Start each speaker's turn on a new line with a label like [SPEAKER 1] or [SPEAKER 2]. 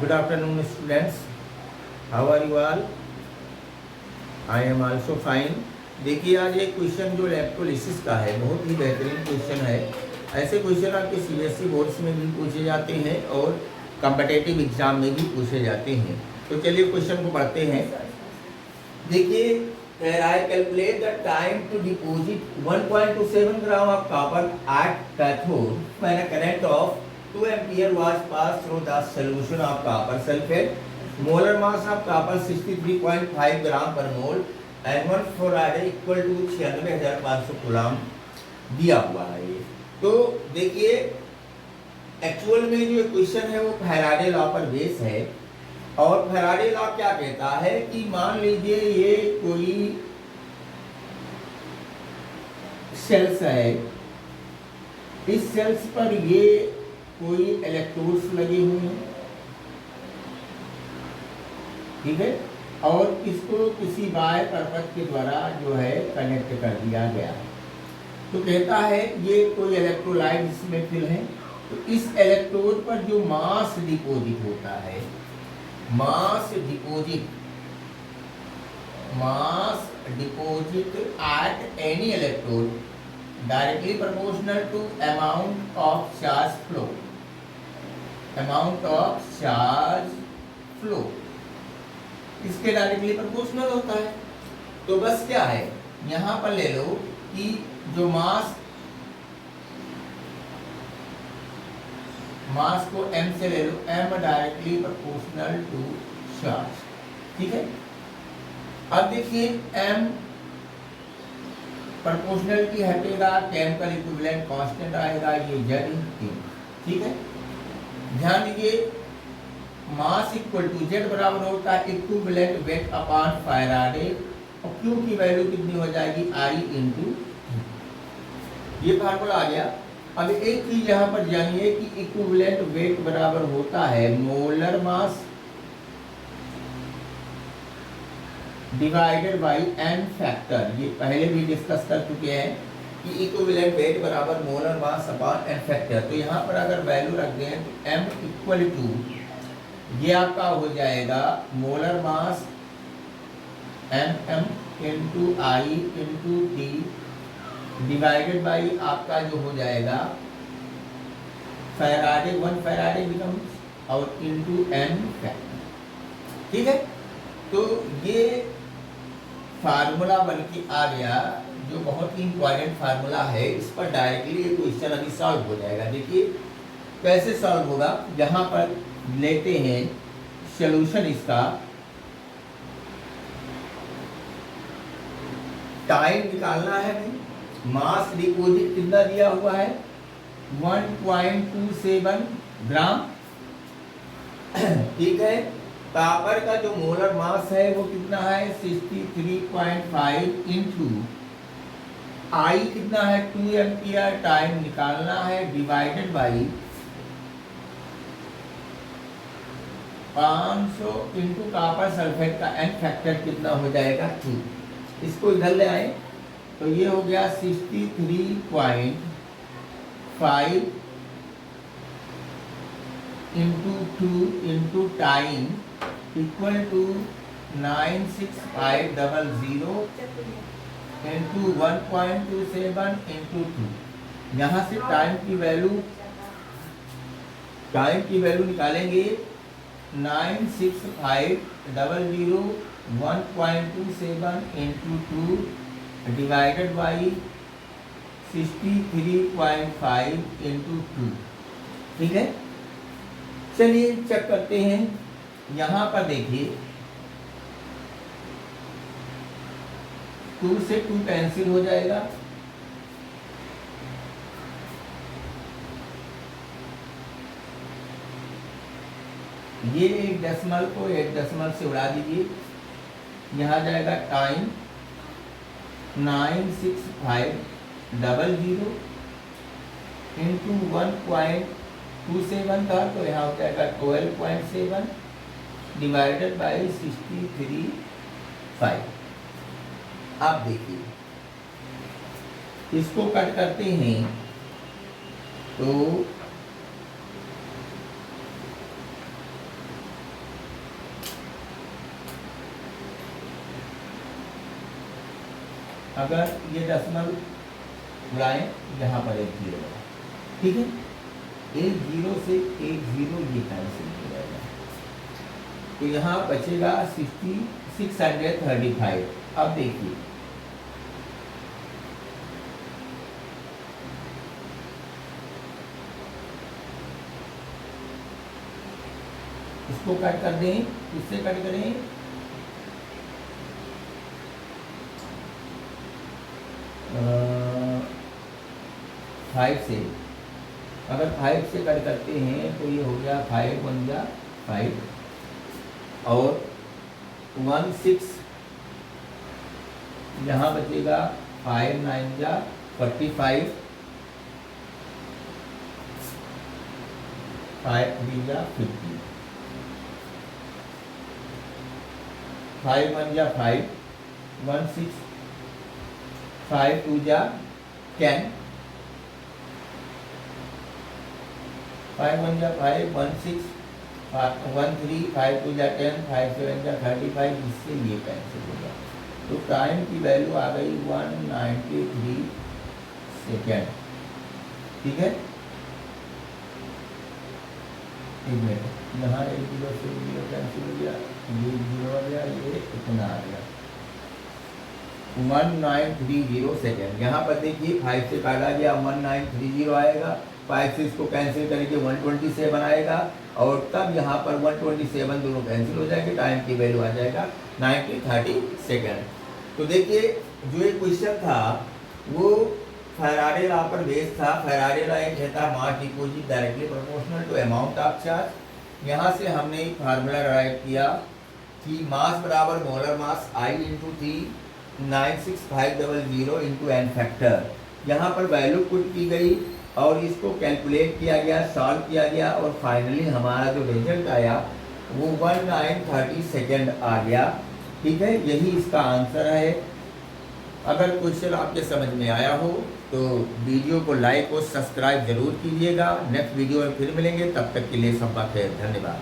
[SPEAKER 1] Good afternoon, students. How are you all? I am also fine. देखिए आज एक question जो इलेक्ट्रोलिसिस का है बहुत ही बेहतरीन क्वेश्चन है। ऐसे क्वेश्चन आपके सीबीएसई बोर्ड्स में भी पूछे जाते हैं और कॉम्पिटिटिव एग्जाम में भी पूछे जाते हैं। तो चलिए क्वेश्चन को पढ़ते हैं। देखिए, I calculate the time to deposit 1.27 gram of copper at cathode when a current of 2 ampere was passed through the solution of copper sulfate. Molar mass of copper 63.5 gram per mole and 1 farad equal to 96,500 coulomb दिया हुआ है ये। तो देखिए actual में जो question है वो फैराडे लॉ पर बेस है। और फैराडे लॉ क्या कहता है कि मान लीजिए ये कोई सेल्स है, इस सेल्स पर ये कोई इलेक्ट्रोड्स लगे हुए हैं, ठीक है, और इसको किसी बाह्य परपथ के द्वारा जो है कनेक्ट कर दिया गया है। तो कहता है ये कोई इलेक्ट्रोलाइट इसमें फिल है। तो इस इलेक्ट्रोड पर जो मास डिपॉजिट होता है, mass deposit at any electrode directly proportional to amount of charge flow, इसके डायरेक्टली प्रोपोर्शनल होता है। तो बस क्या है, यहाँ पर ले लो कि जो मास को m से ले लो, m directly proportional to charge, ठीक है। अब देखिए m प्रोपोर्शनलिटी हटेगा, केमिकल इक्विवेलेंट कांस्टेंट आएगा, ये Z ठीक है। ध्यान दीजिए मास इक्वल टू Z बराबर होता है इक्विवेलेंट वेट अपॉन फैराडे, और Q की वैल्यू कितनी हो जाएगी I इंटू, ये फार्मूला आ गया। अब एक चीज यहाँ पर जानिए कि इक्विवेलेंट वेट बराबर होता है molar mass divided by n factor. ये पहले भी डिस्कस कर चुके हैं कि इक्विवेलेंट वेट बराबर molar mass upon n factor. तो यहाँ पर अगर वैल्यू रख दें तो m इक्वल टू ये आपका हो जाएगा molar mass m into I into T divided by आपका जो हो जाएगा फैराडे, 1 फैराडे बिकम्स और इंटू n फैक्टर, ठीक है। तो ये फार्मूला बन के आ गया जो बहुत ही इंपॉर्टेंट फार्मूला है। इस पर डायरेक्टली ये क्वेश्चन अभी सॉल्व हो जाएगा। देखिए कैसे सॉल्व होगा, यहाँ पर लेते हैं सॉल्यूशन इसका, टाइम निकालना है हमें, मास डिपॉजिट कितना दिया हुआ है 1.27 ग्राम, ठीक है। कॉपर का जो मोलर मास है वो कितना है 63.5 इंटू आई कितना है 2 एम्पियर, टाइम निकालना है, divided by 500 into copper sulphate का n फैक्टर कितना हो जाएगा 2। इसको इधर ले आए तो ये हो गया 63.5 into 2 into time equal to 96500 into 1.27 into 2। यहाँ से टाइम की वैल्यू निकालेंगे 96500 1.27 इंटू 2 डिवाइडेड बाई 63.5 इंटू 2, ठीक है। चलिए चेक करते हैं। यहाँ पर देखिए 2 से 2 कैंसिल हो जाएगा, ये एक डेसिमल को एक डेसिमल से उड़ा दीजिए, यहाँ जाएगा टाइम 96500 इंटू 1.27 था तो यहाँ हो जाएगा 12.7 डिवाइडेड बाई 63.5। आप देखिए इसको कट करते हैं तो अगर ये डेसिमल उड़ाएं, यहाँ पर एक जीरो है, ठीक है। एक जीरो से एक जीरो ये कैंसिल हो जाएगा, तो यहाँ बचेगा 635। अब देखिए इसको कट कर दें, इससे कट करें, फाइव से, अगर 5 से कट करते हैं तो ये हो गया 5 1 जा 5 और 1 6, यहाँ बचेगा 5 9 जा 45, 5 3 जा 50, 5 1 जा 5, 1 6, 5 2 जा 10, 5 1 जा 5, 1 6, 1 3, 5 2 जा 10, 5 7 जा 35, इससे ये कैंसिल हो गया। तो टाइम की वैल्यू आ गई 193 सेकेंड, ठीक है। एक मिनट, यहाँ एक जीरो से जीरो कैंसिल हो गया, ये जीरो आ गया, ये इतना आ गया 1930 सेकेंड। यहाँ पर देखिए 5 से काटा गया 1930 आएगा, 5 से इसको कैंसिल करके 127 आएगा और तब यहाँ पर 127 दोनों कैंसिल हो जाएंगे, टाइम की वैल्यू आ जाएगा 90 सेकेंड। तो देखिए जो एक क्वेश्चन था वो फेरारे लॉ पर बेस्ड था। फेरारे लॉ एक कहता है mass deposit directly proportional to amount of charge. यहाँ से हमने एक फार्मूला राइट किया कि मास बराबर molar mass I into 396,500 into N factor. यहाँ पर वैल्यू पुट की गई और इसको कैलकुलेट किया गया, सॉल्व किया गया और फाइनली हमारा जो रिजल्ट आया वो 1930 सेकेंड आ गया, ठीक है। यही इसका आंसर है। अगर क्वेश्चन आपके समझ में आया हो तो वीडियो को लाइक और सब्सक्राइब जरूर कीजिएगा। नेक्स्ट वीडियो में फिर मिलेंगे, तब तक के लिए सबका खैर, धन्यवाद।